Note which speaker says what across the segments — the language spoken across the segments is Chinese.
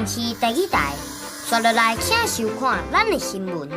Speaker 1: 公司第几台，刷落来请收看咱的新闻。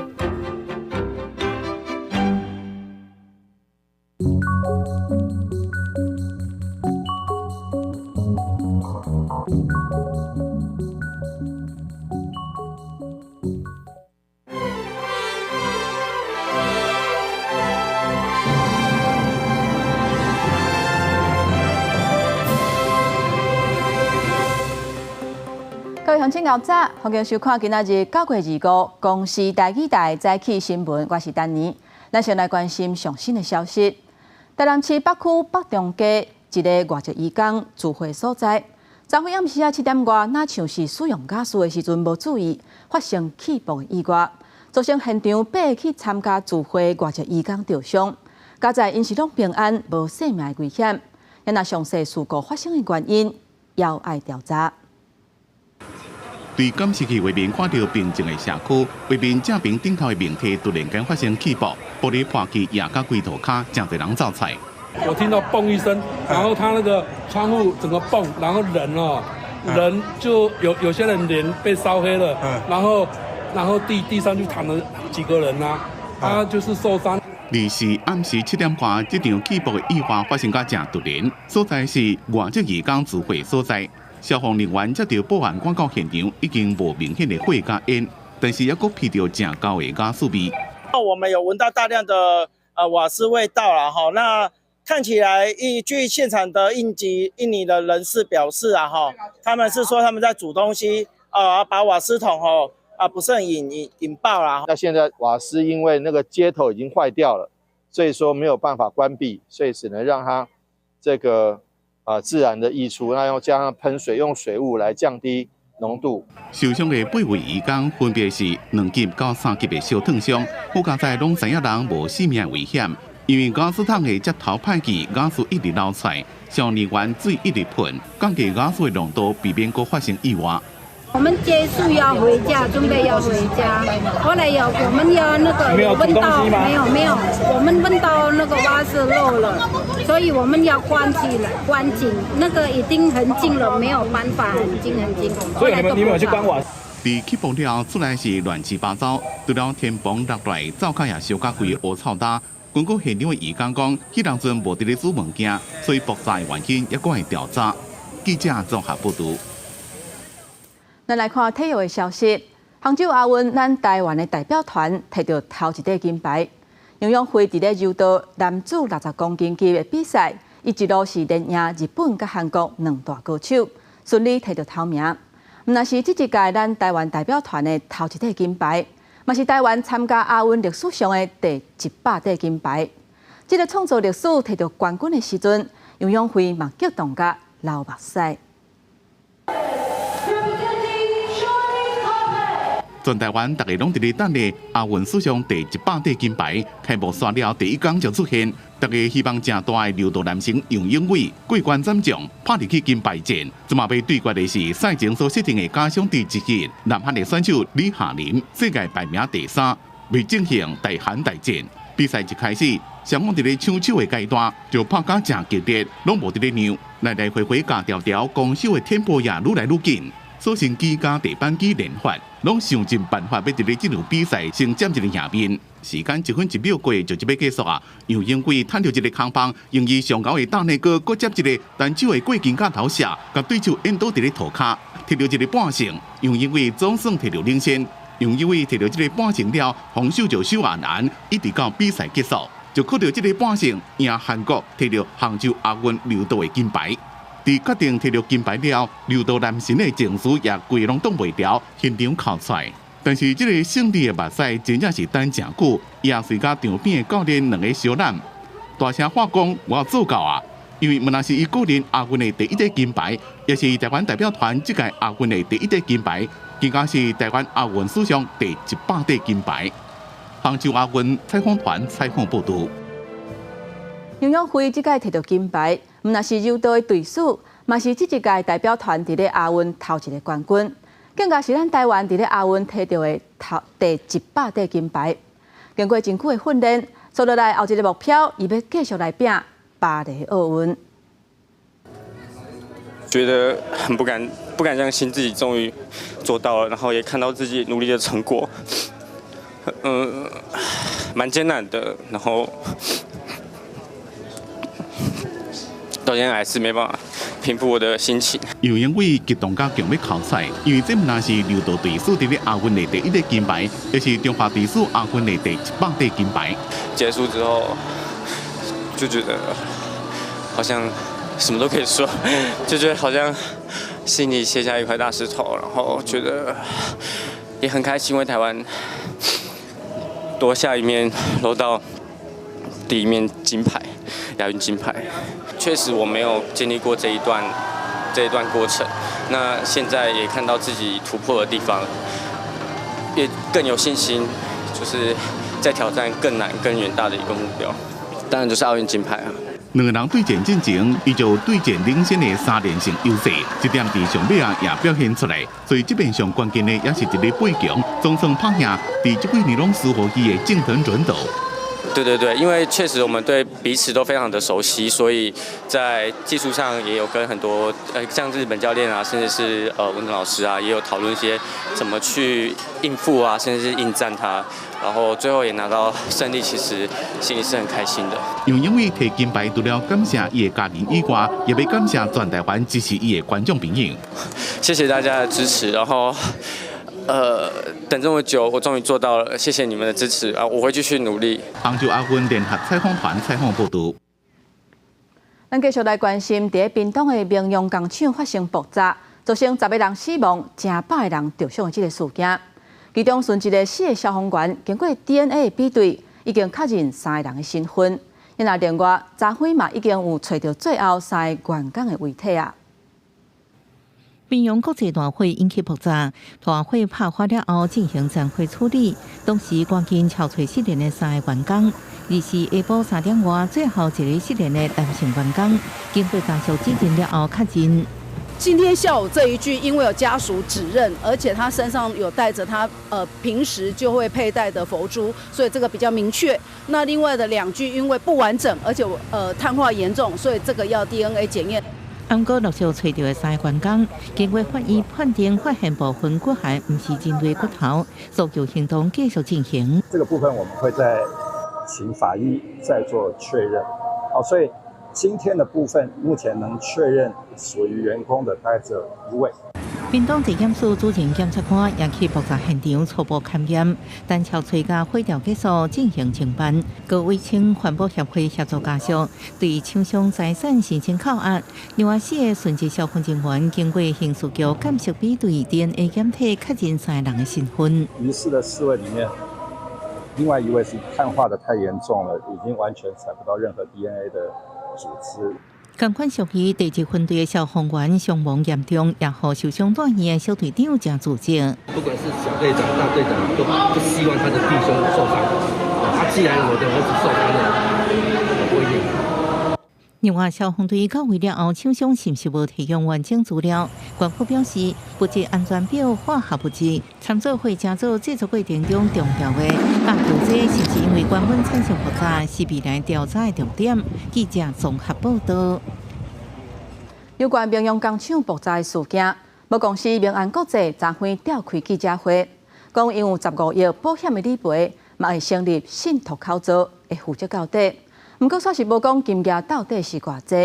Speaker 2: 各位乡亲朋友，欢迎收看今仔日9月25公视台语台早起新闻，我是丹妮。咱先来关心上新的消息。台南市北区北中街一个外籍移工聚会所在，昨昏暗时7点外，若像是使用假书的时阵无注意，发生起爆意外，造成现场8个去参加聚会外籍移工受伤。加在因是拢平安，无生命危险。若详细事故发生的原因，要爱调查。
Speaker 3: 对监视器画面看到平静的社区，画面正边顶头的面体突然间发生起爆，玻璃破去，压到龟头卡，真侪人走菜。
Speaker 4: 我听到嘣一声，然后他那个窗户整个蹦，然后人就有些人脸被烧黑了，然后地上就躺了几个人啊，他就是受伤。
Speaker 3: 是暗时7点半，这场起爆的意外发生到正突然，所在是外籍移工聚会所在。消防人员接到报案赶到现场，已经无明显的火加烟，但是也阁闻到正高的瓦斯味。
Speaker 5: 我们有闻到大量的瓦斯味道了哈，那看起来据现场的印尼的人士表示啊哈，他们是说他们在煮东西把瓦斯桶不慎引爆了。
Speaker 6: 那现在瓦斯因为那个接头已经坏掉了，所以说没有办法关闭，所以只能让它这个自然的溢出，那要加上喷水，用水雾来降低浓度。
Speaker 3: 受伤的8位移工分别是2级到3级的小烫伤，好佳在拢知影人无生命危险。因为瓦斯桶的接头歹去，瓦斯一直流出，消防人员水一直喷，降低瓦斯的浓度，避免搁发生意外。
Speaker 7: 我们结束要回家，准备要回家。后来我们要那个闻到没有，我们闻到那个瓦斯漏了，所以我们要关紧，那个已经很近了，没有办法，很近。
Speaker 4: 所以你们有去关瓦斯？
Speaker 3: 伫起爆了，出来是乱七八糟，除了天崩落来，灶脚也烧甲规个乌臭搭。根据现场的移工讲，迄当阵无伫咧煮物件，所以爆炸的原因也搁会调查。记者综合报道。
Speaker 2: 咱来看体育的消息，杭州亚运，咱台湾的代表团摕到头一块金牌。杨永辉伫咧柔道男子60公斤级的比赛，伊一路是连赢日本甲韩国2大高手，顺利摕到头名。毋但是这一届咱台湾代表团的头一块金牌，嘛是台湾参加亚运历史上的第100块金牌。这个创造历史摕到冠军的时阵，杨永辉嘛激动甲流目屎。
Speaker 3: 全台湾大家拢伫咧等的亚运史上第100块金牌开幕刷了第一天就出现，大家希望正大的柔道男星杨永伟过关斩将，拍入去金牌战。即马要对决的是赛前所设定的假想敌之一，南韩的选手李夏林，世界排名第3，未进行大韩大战。比赛一开始，双方伫咧抢手的阶段就拍甲正激烈，拢无伫咧让，来回加条条，攻守的天波也愈来愈紧。所幸几家地板机连发，拢想尽办法要伫咧这场比赛先占一个赢面。时间1分1秒过就要结束啊！杨永贵趁到一个空棒，用伊上高的大内哥，搁接一个单手的过肩甲头射，甲对手引倒伫咧涂骹，摕到一个半胜。杨永贵总算摕到领先。杨永贵摕到这个半胜了，防守就手也难，一直到比赛结束，就靠到这个半胜赢韩国，摕到杭州亚运柔道的金牌。伫决定摕到金牌了，柔道男神的情绪也规拢挡袂牢，现场哭出来。但是这个胜利的目屎真正是等真久，也随甲场边的教练2个相揽，大声喊讲我做到啊！因为毋但是伊个人亚运的第1块金牌，也是台湾代表团这届亚运的第1块金牌，更加是台湾亚运史上第100块金牌。杭州亚运采访团采访报道。
Speaker 2: 杨永辉这届摕到金牌，毋但是柔道的对手，嘛是这一届代表团伫咧亚运头一个冠军，更加是咱台湾伫咧亚运摕到的第100块金牌。经过真久的训练，做落来后一个目标，伊要继续来拼巴黎奥运。
Speaker 8: 觉得很不敢不敢相信自己终于做到了，然后也看到自己努力的成果，蛮艰难的，然后到现在还是没办法平复我的心情。
Speaker 3: 游泳会激动到强要考赛，因为这不但是柔道队输得了亚运的第1个金牌，也是中华队输亚运的第100个金牌。
Speaker 8: 结束之后，就觉得好像什么都可以说，就觉得好像心里卸下一块大石头，然后觉得也很开心为台湾夺下一面柔道第1面金牌，亚运金牌。确实我没有经历过这一段过程，那现在也看到自己突破的地方，也更有信心，就是在挑战更难、更远大的一个目标，当然就是奥运金牌啊。
Speaker 3: 两个人对战进前，依旧对战领先的3连胜优势，这点在上尾也表现出来。所以这边上关键的也是一个8强，总算拍下在这几年拢输予伊的竞争准斗。
Speaker 8: 对，因为确实我们对彼此都非常的熟悉，所以在技术上也有跟很多像日本教练啊，甚至是文正老师啊，也有讨论一些怎么去应付啊，甚至是应战他，然后最后也拿到胜利，其实心里是很开心的。
Speaker 3: 杨永伟摕金牌，除了感谢伊的家人以外，也要感谢全台湾支持伊的观众朋友。
Speaker 8: 谢谢大家的支持，然后。等这么久，我终于做到了，谢谢你们的支持啊！我会继续努力。
Speaker 3: 杭州亚运联合采访团采访报道。
Speaker 2: 咱继续来关心，在屏东的明阳工厂发生爆炸，造成10个人死亡，成百个人受伤的这个事件。其中，顺一个4个消防员经过 DNA 比对，已经确认3个人的身份。因而另外，查匪嘛已经有找到最后3个员工的遗体啊。
Speaker 9: 平阳国际大会引起爆炸，大会拍花了后进行暂会处理，当时赶紧敲找失联的3个员工。2时下晡3点外，最后一个失联的男性员工，经过家属指认了后确认。
Speaker 10: 今天下午这一具，因为有家属指认，而且他身上有带着他平时就会佩戴的佛珠，所以这个比较明确。那另外的2具因为不完整，而且碳化严重，所以这个要 DNA 检验。
Speaker 9: 不过，陆续找到的3个员工，经过法医判定，发现部分骨骸不是人类骨头，搜救行动继续进行。
Speaker 11: 这个部分我们会再请法医再做确认。好，所以今天的部分目前能确认属于员工的大概只有1位。
Speaker 9: 屏东地检署主任检察官也去爆炸现场初步勘验，但敲找甲毁掉结束进行清办。各委请环保协会协助家属对厂商财产申请扣押。另外4个顺职消防人员经过刑事局鑑識比对 DNA 检体，确認3人的身份。
Speaker 11: 疑似的4位里面，另外1位是碳化的太严重了，已经完全采不到任何 DNA 的组织。
Speaker 9: 同款属于第1分队的消防员伤亡严重，也和受伤大意的小队长正自责。
Speaker 12: 不管是小队长、大队长，都不希望他的弟兄受伤。既然我的儿子受伤了，我不会念。
Speaker 9: 另外，消防队到位了后，厂商是不是无提供完整资料？官府表示，物质安全表、化学物质参照会加做制作过程中重要的，但后者是不是因为原本产生爆炸，是未来调查的重点。记者综合报道。
Speaker 2: 有关明阳工厂爆炸的事件，某公司明安国际昨天召开记者会，讲因有15亿保险的理赔，嘛会成立信托口座，会负责到底。不过，煞是无讲金额到底是偌济。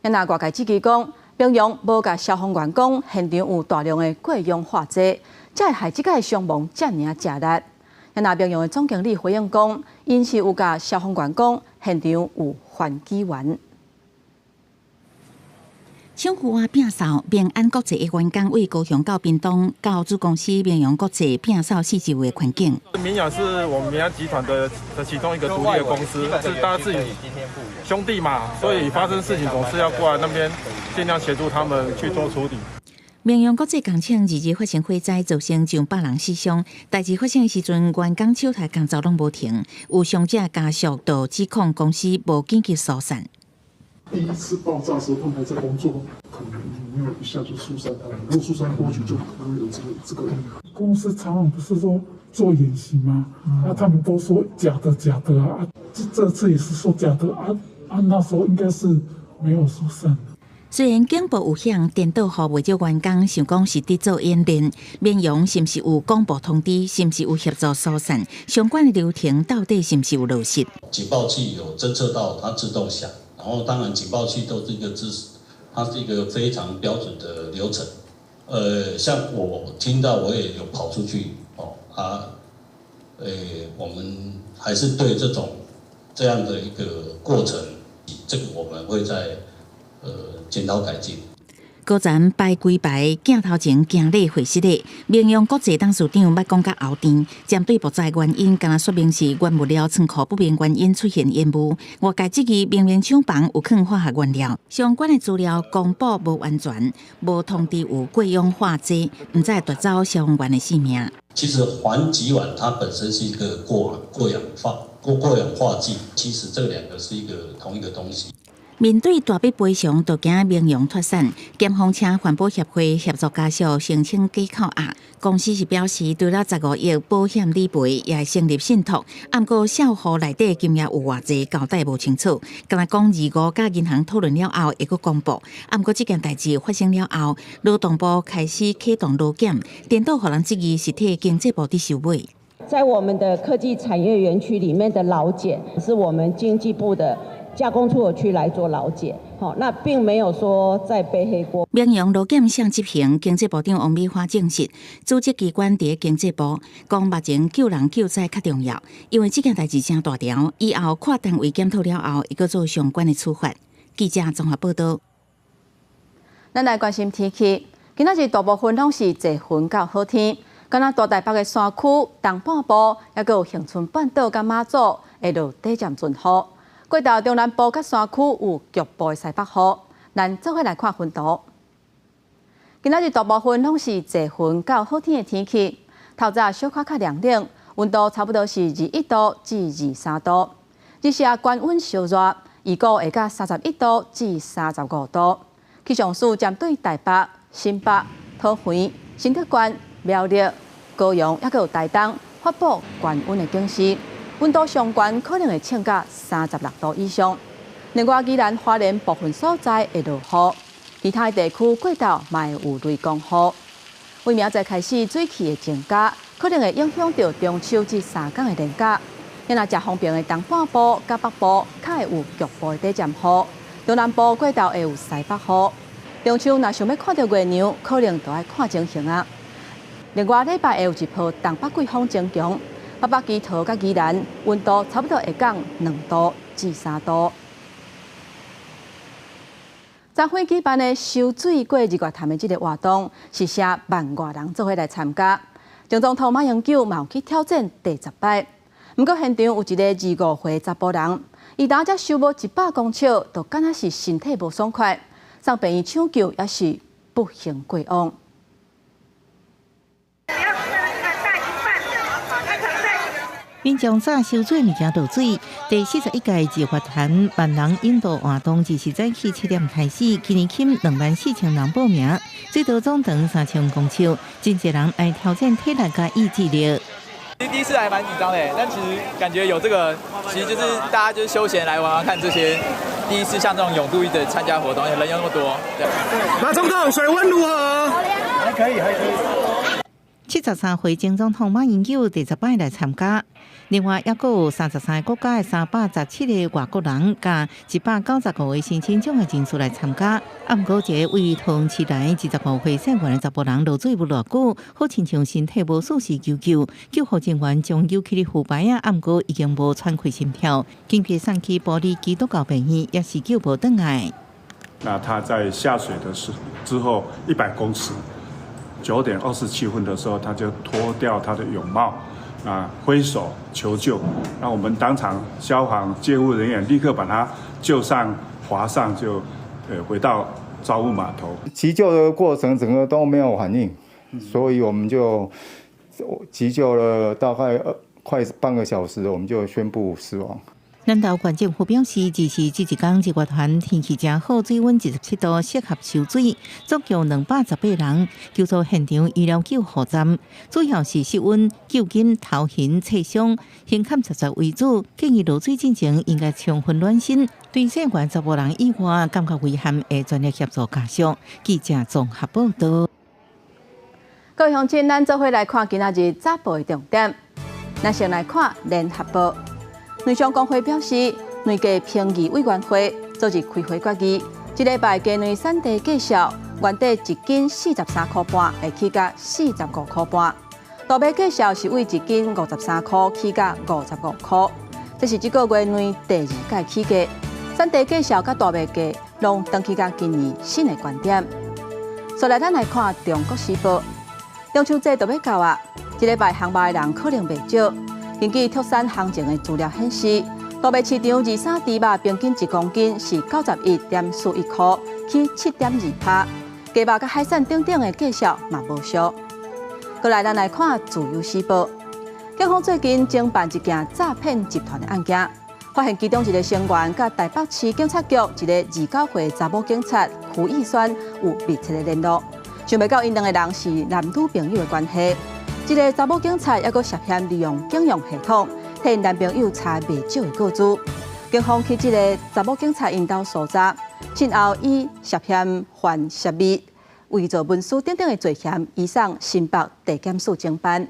Speaker 2: 因那外界指记讲，明阳无甲消防员讲现场有大量的过氧化剂，才会害即个伤亡遮尔激烈。因那明阳的总经理回应讲，因是有甲消防员讲现场有环基源。
Speaker 13: 抢户外摒扫明安国际的员工为高雄到屏东，到子公司明阳国际摒扫40位环境。
Speaker 14: 明阳是我们明阳集团的其中一个独立的公司，是大家自己兄弟嘛，所以发生事情总是要过来那边尽量协助他们去做处理。
Speaker 13: 明阳国际工厂2日发生火灾，造成上100人死伤。代志发生的时阵，员工手台工作拢无停，有伤者家属都指控公司无紧急疏散。
Speaker 15: 第一次爆炸的时候，他们还在工作，可能没有一下就疏散他们，如果疏散过去就可能有这个问题。公司常常不是说做演习吗？他们都说假的啊，这次也是说假的啊，那时候应该是没有疏散。
Speaker 13: 虽然警报有响，颠倒予未少员工想讲是伫做演练，绵阳是毋是有公布通知，是毋是有协助疏散，相关的流程到底是毋是有落实？
Speaker 16: 警报器有侦测到它自动响，然后当然警报器都是一个它是一个非常标准的流程。像我听到我也有跑出去我们还是对这样的一个过程，这个我们会在检讨改进。
Speaker 13: 高站排规排，镜头前行礼会室里，民用国际董事长捌讲甲后甜，针对爆炸原因，敢若说明是原物料仓库不明原因出现延误。外界质疑明明厂房有放化学原料，相关的资料公布无完全，无通知有过氧化剂，唔知夺走消防员的性命。
Speaker 16: 其实环己烷它本身是一个过氧化剂，其实这两个是同一个东西。
Speaker 13: 面对大笔赔偿，就惊民用脱产，检方请环保协会协助家属申请假扣押。公司是表示，除了15亿保险理赔，也会成立信托。不过销户内底金额有偌济，交代无清楚。敢若讲25甲银行讨论了后，会阁公布。不过这件代志发生了后，劳动部开始启动劳检，颠倒互人质疑是替经济部伫收尾。
Speaker 17: 在我们的科技产业园区里面的劳检，是我们经济部的加工出口区来做劳检，那并没有说在背黑锅。
Speaker 13: 民用劳检向执行，经济部长王美花证实，组织机关伫经济部，讲目前救人救灾较重要，因为这件代志真大条，以后跨单位检讨了后，会阁做相关的处罚。记者综合报道。
Speaker 2: 咱来关心天气，今仔日大部分拢是侪云到好天，敢若大台北的山区、东半部，也阁有恒春半岛甲马祖会落短暂阵雨。过到中南部甲山区有局部的西北雨，咱做伙来看云图。今仔日大部分拢是侪云到好天的天气，透早小可较凉冷，温度差不多是21度至23度。日下高温烧热，预估会到31度至35度。气象署针对台北、新北、桃园、新竹县、苗栗、高雄，还有台东发布高温的警示。温度上悬可能会升到36度以上。另外，宜兰花莲部分所在会落雨，其他地区过到嘛会有雷公雨。为明仔开始水汽的增加，可能会影响到中秋至3天的连假。因若食方便的东半部、甲北部，较会有局部的短暂雨；中南部过到会有西北雨。中秋若想要看到月亮，可能就要看情形啊。另外，礼拜会有一波东北季风增强。北北基桃甲宜兰温度差不多会降2度至3度。昨昏举办的收水过日月潭的这个活动，是写万外人做伙来参加。前总统马英九嘛有去挑战第10摆，不过现场有一个25岁查甫人，伊当才收无100公尺，就敢若是身体无爽快，送病院抢救也是不幸过往。
Speaker 9: 民众早收水物件倒水，第41届日月潭万人引导活动自是早起7点开始，今年起24000人报名，最多总长3000公尺，真侪人爱挑战体力甲意志力。
Speaker 18: 其实第一次还蛮紧张的，但其实感觉有这个，其实就是大家就是休闲来玩玩看这些。第一次像这种泳渡的参加活动，人又那么多。
Speaker 19: 马总统水温如何？
Speaker 18: 还可以。
Speaker 9: 73岁前总统马英九第10摆来参加，另外还阁有33个国家的317个外国人，加195位申请奖的人士来参加。不过一个位桃园市内25岁姓袁的查甫人落水不偌久，好亲像身体无舒适救护人员将救起的副牌啊，不过已经无喘气心跳，紧急送去玻璃基督教病院，也是救无回来。
Speaker 20: 那他在下水的之后100公尺。 9点27分的时候，他就脱掉他的泳帽，挥手求救。那我们当场消防救护人员立刻把他救上划上，就回到招募码头。
Speaker 21: 急救的过程整个都没有反应，所以我们就急救了大概快半个小时，我们就宣布死亡。
Speaker 9: 南投县政府表示，支持这一天日月潭天气真好，水温17度，适合游水，总共218人救助现场医疗救护站，主要是失温、救紧、头晕、侧伤、胸坎杂杂为主。建议落水进前应该充分暖身。对涉案15人以外感觉危险的专业协助家属，记者综合报道。
Speaker 2: 各位乡亲，咱做伙来看今仔日早报的重点。咱先来看联合报。内商工会表示，内价评议委员会昨日开会决议，一礼拜鸡卵产地价销原底1斤43块半，会起价45块半；大麦价销是为1斤53块起价55块。这是这个月内第2届起价，产地价销甲大麦价拢登起到今年新的观点。所以咱来看《中国时报》，中秋节就要到啊，一礼拜航卖的人可能袂少。根据特产行情的资料显示，大麦市场23猪肉平均1公斤是91.41块，起7.2%。鸡肉甲海产等等的价销嘛无俗。过来，咱来看《自由时报》，警方最近侦办一件诈骗集团的案件，发现其中一个成员甲台北市警察局一个29岁查某警察徐义轩有密切的联络，想袂到因两个人是男女朋友的关系。这个查某警察还佫涉嫌利用警用系统替男朋友查未少的个资。警方去这个查某警察因兜搜查，先后以涉嫌犯泄密、伪造文书等等的罪嫌，移送新北地检署侦办。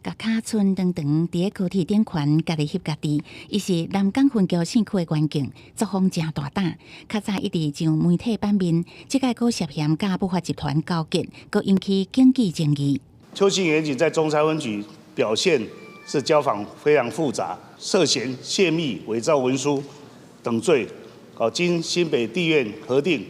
Speaker 13: 甲卡村长长伫个高铁顶悬，家己翕家己。伊是南港分局县区的关键，作风真大胆。较早一直上媒体版面，即个佫涉嫌甲不法集团交结，佫引起警纪争议。
Speaker 1: 邱姓员警在中山分局表现是交访非常复杂，涉嫌泄密、伪造文书等罪，经新北地院核定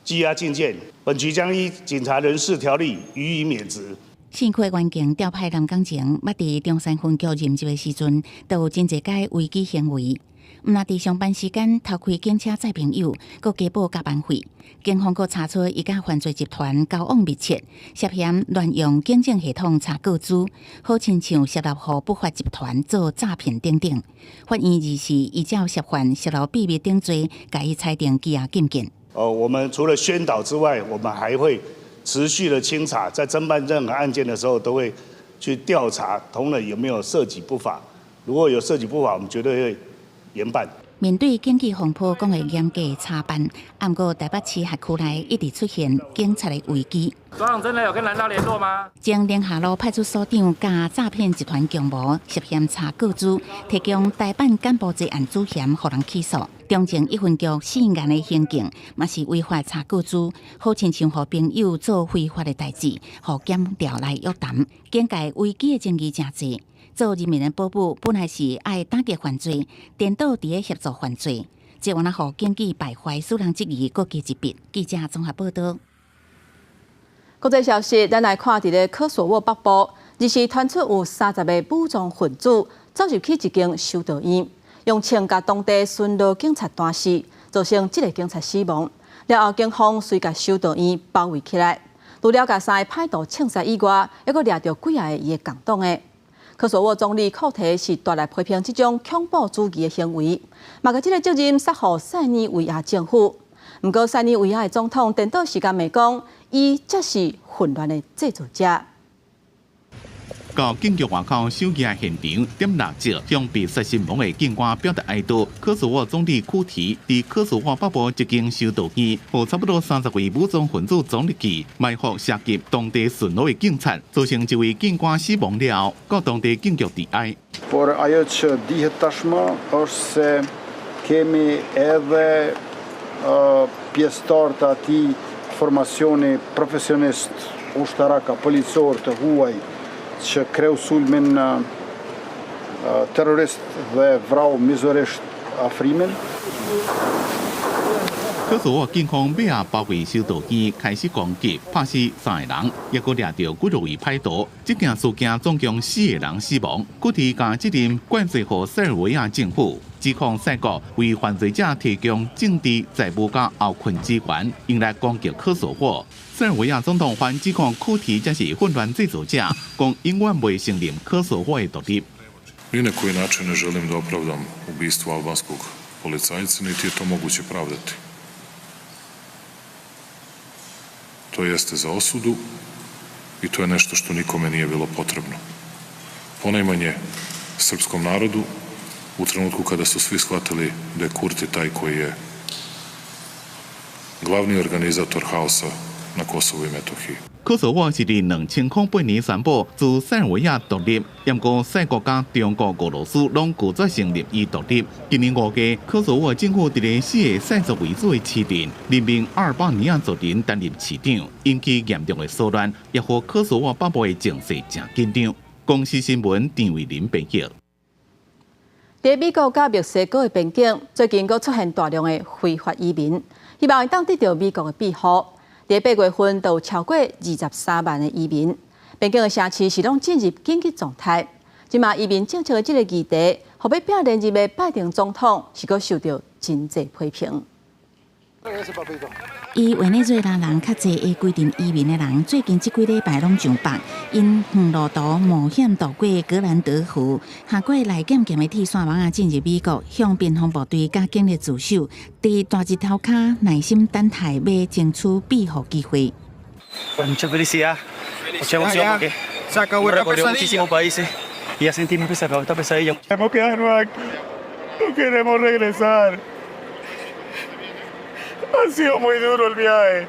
Speaker 1: 羁押禁见。本局将依警察人事条例予以免职。
Speaker 13: 县区员警调派南港前，捌伫中山分局任职的时阵，都有真侪届违纪行为。毋但伫上班时间偷开警车载朋友，佫加报加班费。警方佫查出伊甲犯罪集团交往密切，涉嫌乱用警政系统查个资，好亲像设立互不法集团做诈骗等等。法院二是依照涉犯泄露秘密等罪，甲伊裁定羁押禁见。
Speaker 1: 我们除了宣导之外，我们还会持续的清查，在侦办任何案件的时候，都会去调查同仁有没有涉及不法。如果有涉及不法，我们绝对会严办。
Speaker 13: 面对警纪风波，讲会严格查办，不过台北市辖区内一直出现警察的危机。
Speaker 22: 所长真的有跟蓝道联络吗？
Speaker 13: 将联下路派出所长甲诈骗集团共谋，涉嫌查个资，提供台办干部罪案主嫌，互人起诉。中正一分局4案的行径，嘛是违法查个资，好亲像互朋友做非法的代志，互检调来约谈。警界危机的争议真侪。做人民的保姆本来是爱打击犯罪，颠倒伫咧协助犯罪，这完了互经济败坏，使人质疑国际级别。记者综合报道。
Speaker 2: 国际消息，咱来看伫咧科索沃北部，日时传出有30个武装分子走入去一间修道院，用枪甲当地巡逻警察弹死，造成1个警察死亡。了后，警方随甲修道院包围起来，除了甲3个歹徒枪杀以外，还佫掠着几啊个伊的共党的。科索沃总理库提是大力批评这种恐怖主义的行为，嘛甲这个责任撒予塞尔维亚政府。不过，塞尔维亚的总统颠倒时间未讲，伊才是混乱的制造者。
Speaker 3: 到警局外口手举现场点蜡烛，向被杀身亡的警官表达哀悼。科索沃总理库提伫科索沃北部一间修道院，和差不多30位武装分子闯入去，埋伏射击当地巡逻的警察，造成1位警官死亡了后，告当地警局致哀。
Speaker 23: Por ajo që dihet tashmë është se kemi edhe pjesëtar të atij formacioni profesionist ushtaraka policor të huaj që kreu sulmin terrorist dhe vrau mizorisht afrimin。
Speaker 3: 科索沃警方尾下包围修道院，开始攻击，拍死3个人，也佫掠着几多位歹徒。这件事件总共4个人死亡。具体将责任怪罪给塞尔维亚政府，指控塞国为犯罪者提供政治、财务甲后勤资源，用来攻击科索沃。塞尔维亚总统反指控库提才是混乱制造者，讲永远未承认科索沃的独立。
Speaker 5: Ni na koji način ne želim da opravdam ubistvo albanskog policajca, niti je to moguće pravdati. To jeste za osudu i to je nešto što nikome nije bilo potrebno. Ponajmanje srpskom narodu u trenutku kada su svi shvatili da je Kurti taj koji je glavni organizator haosa na Kosovu i Metohiji.
Speaker 3: 科索沃是伫2008年宣布自塞尔维亚独立，不过西国家中国、俄罗斯拢拒绝承认伊独立。今年5月，科索沃政府伫咧4个塞族为主的市镇任命阿尔巴尼亚族人担任市长，引起严重的骚乱，也予科索沃北部的情势真紧张。公司新闻张伟林报道。
Speaker 2: 在美国甲墨西哥的边境，最近佫出现大量的非法移民，希望会当得到美国的庇护。在8月份，就有超过23万的移民，边境的城市是拢进入紧急状态。即马移民政策的这个议题，互要拼连任的拜登总统是佫受到真侪批评。
Speaker 13: 以委内瑞拉人较侪的规定移民的人，最近这几礼拜拢上北，因远路途冒险渡过格兰德湖，下过来检的铁线网啊，进入美国，向边防部队甲警力自首，伫大日头骹耐心等待，要争取庇护机会。
Speaker 6: Muchas felicidades. Mucha emoción porque se acabó el muchísimos países y ya sentimos que se acabó esta pesadilla.
Speaker 21: Hemos quedado aquí. No queremos regresar. Ha sido muy duro el viaje.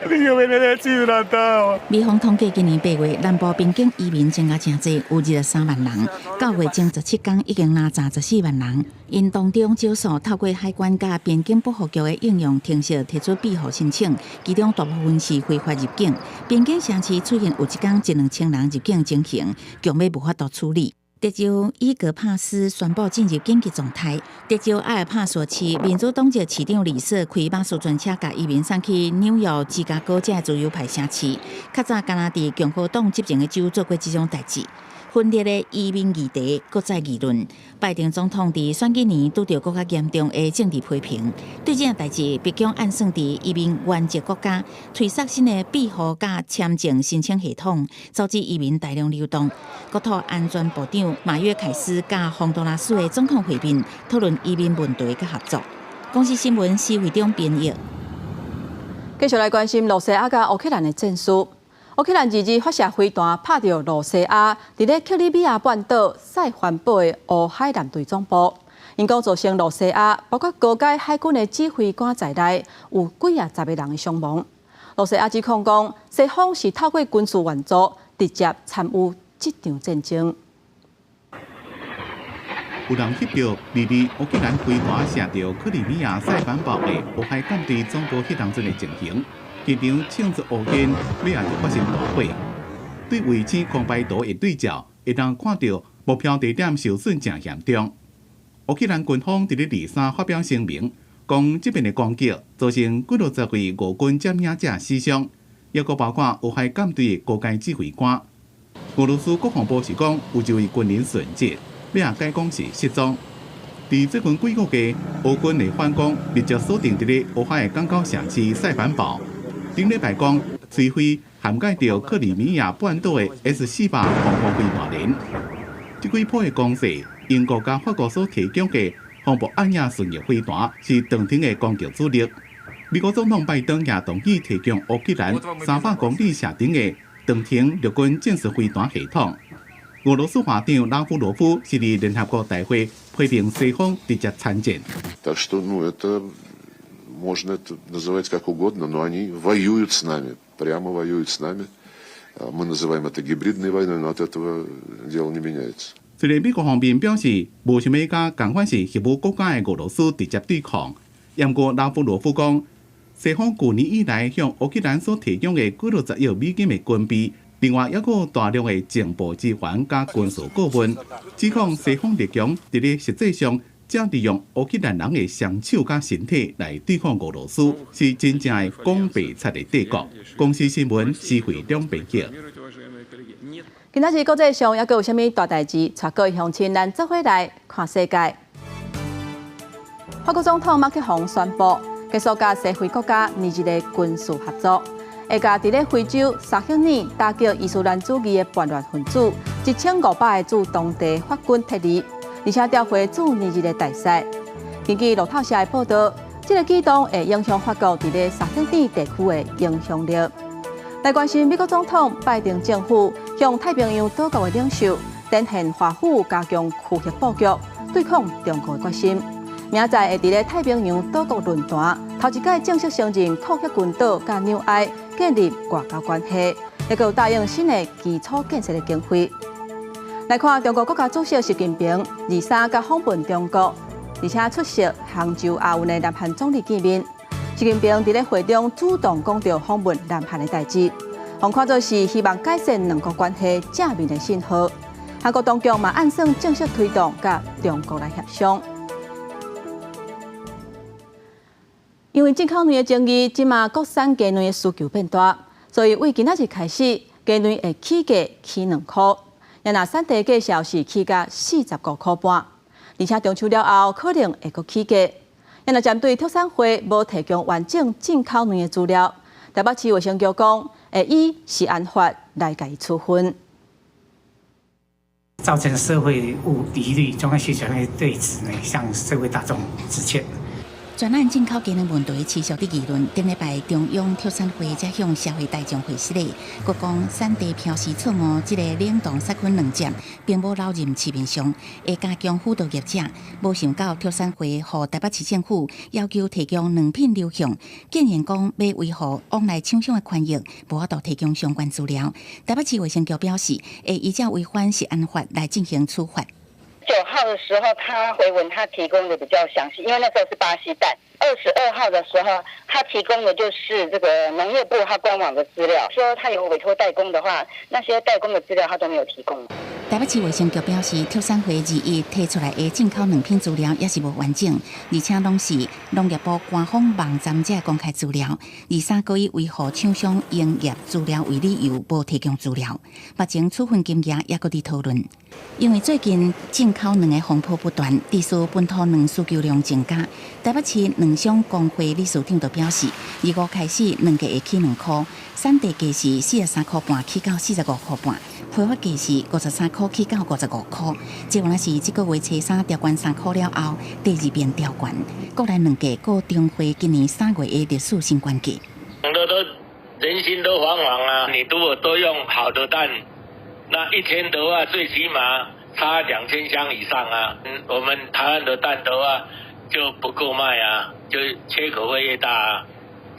Speaker 21: El niño viene deshidratado.
Speaker 13: 美方统计今年8月南部边境移民增加真侪，有23万人，9月前17天已经拿14万人。因当中少数透过海关甲边境保护局的应用程式提出庇护申请，其中大部分是非法入境。边境城市出现有一天1-2千人入境情形，局要无法度处理。德州伊格帕斯宣布进入紧急状态。德州阿尔帕索市民主党籍市长李瑟开巴士专车，甲移民送去纽约、芝加哥这自由派城市。较早加拿大共和党执政的州做过这种代志。分裂的移民议题搁再议论。拜登总统伫选举年拄到更加严重的政治批评，对这件代志，北京暗算伫移民原籍国家推出新的庇护甲签证申请系统，导致移民大量流动。国土安全部长马约凯斯甲洪都拉斯的总统会面，讨论移民问题甲合作。公司新闻是会长编译。
Speaker 2: 继续来关心罗西亚甲乌克兰的战事。乌克兰日发射飞弹拍到罗西亚伫咧克里米亚半岛塞环堡的乌海舰队总部，因讲造成罗西亚包括高阶海军的指挥官在内有几10个人的伤亡。罗西亚指控讲，西方是透过军事援助直接参与这场战争。
Speaker 3: 有人翕到乌克兰飞弹射到克里米亚塞环堡的乌海舰队总部迄当阵的情形。现场庆祝乌军尾下就发生大火，对卫星空拍图的对照，会当看到目标地点受损真严重。乌克兰军方伫咧23发表声明，讲这边的攻击造成几60位俄军占领者死伤，也佫包括乌海舰队的高阶指挥官。俄罗斯国防部是讲有一位军人殉职，尾下改讲是失踪。伫这群几个月，俄军的反攻直接锁定伫咧乌海的港口城市塞凡堡。顶礼拜讲，摧毁涵盖着克里米亚半岛的 S-400防空飞弹连。这几波的攻势，英国甲法国所提供的防暴暗夜巡弋飞弹是长程的攻击主力。美国总统拜登也同意提供乌克兰300公里射程的长程陆军战术飞弹系统。俄罗斯华长拉夫罗夫是伫联合国大会批评西方直接参战。
Speaker 7: Можно это называть как угодно, но они воюют с нами, прямо воюют с нами. Мы называем это гибридной войной, но от этого дело не меняется.
Speaker 3: 虽然美国方面表示无想要甲共款是核武国家的俄罗斯直接对抗，不过拉夫罗夫讲，西方去年以来向乌克兰所提供的几60亿美金的军备，另外还有大量的情报支援加军事顾问，指控西方列强伫咧实际上。正利用乌克兰人的双手甲身体来对抗俄罗斯，是真正的讲白贼的帝国。公司新闻是会长编辑。
Speaker 2: 今仔日国际上还佫有啥物大代志？带各位乡亲咱做伙来看世界。法国总统马克宏宣布结束甲西非国家年日的军事合作，会甲伫咧非洲沙克尼打击伊斯兰主义的叛乱分子1500个驻当地法军撤离，而且调回驻尼日的大使。根据路透社的报道，这个举动会影响法国伫咧沙克尼地区的影响力。来关心美国总统拜登政府向太平洋岛国的领袖展现华府加强区域布局，对抗中国的决心。明仔会伫咧太平洋岛国论坛头一届正式承认库克群岛甲纽埃建立外交关系，也有答应新的基础建设的经费。来看中国国家主席习近平23甲访问中国，而且出席杭州亚运的南韩总理见面。习近平伫咧会中主动讲到访问南韩的代志，互看作是希望改善两国关系正面的信号。韩国当局嘛按算正式推动甲中国来协商。因为进口卵的争议，即马国产鸡卵的需求变大，所以为今仔日开始，鸡卵会起价起2块，也若产地介绍是起价45块半，而且中秋了后可能会阁起价。也若针对特产会无提供完整进口卵的资料，台北市卫生局讲会以食安法来予伊处分。
Speaker 4: 造成社会疑虑，中央需求会对此呢向社会大众致歉。
Speaker 13: 专案进口鸡卵问题持续的议论，顶礼拜中央特产会才向社会大众回释咧，国讲产地标示错误，这个冷冻杀菌两件，并无留入市面上，会加强辅导业者。无想到特产会和台北市政府要求提供2品流向，竟然讲要维护往来厂商的权益，无法度提供相关资料。台北市卫生局表示，会依照违反食安法来进行处罚。
Speaker 8: 9号的时候，他回文他提供的比较详细，因为那时候是巴西蛋。22号的时候，他提供的就是这个农业部他官网的资料，说他有委托代工的话，那些代工的资料他都没有提供。
Speaker 13: 台北市卫生局表示，特产会21提出来的进口2品资料也是无完整，而且拢是农业部官方网站才公开资料。23个以维护厂商营业资料为理由，无提供资料。目前处分金额也搁伫讨论。因为最近进口卵的风波不断，致使本土卵需求量增加。台北市卵商工会理事长就表示，25开始卵价会起2块，产地价是43块半起到45块半，批发价是53块起到55块。结果是这个月初3调悬3块了后，第2遍调悬，国内卵价过重回今年3月的历史新高价。
Speaker 10: 人心都惶惶啊！你如果都用好的蛋，那一天的话，最起码差2000箱以上啊！我们台湾的蛋的话就不够卖啊，就缺口会越大啊，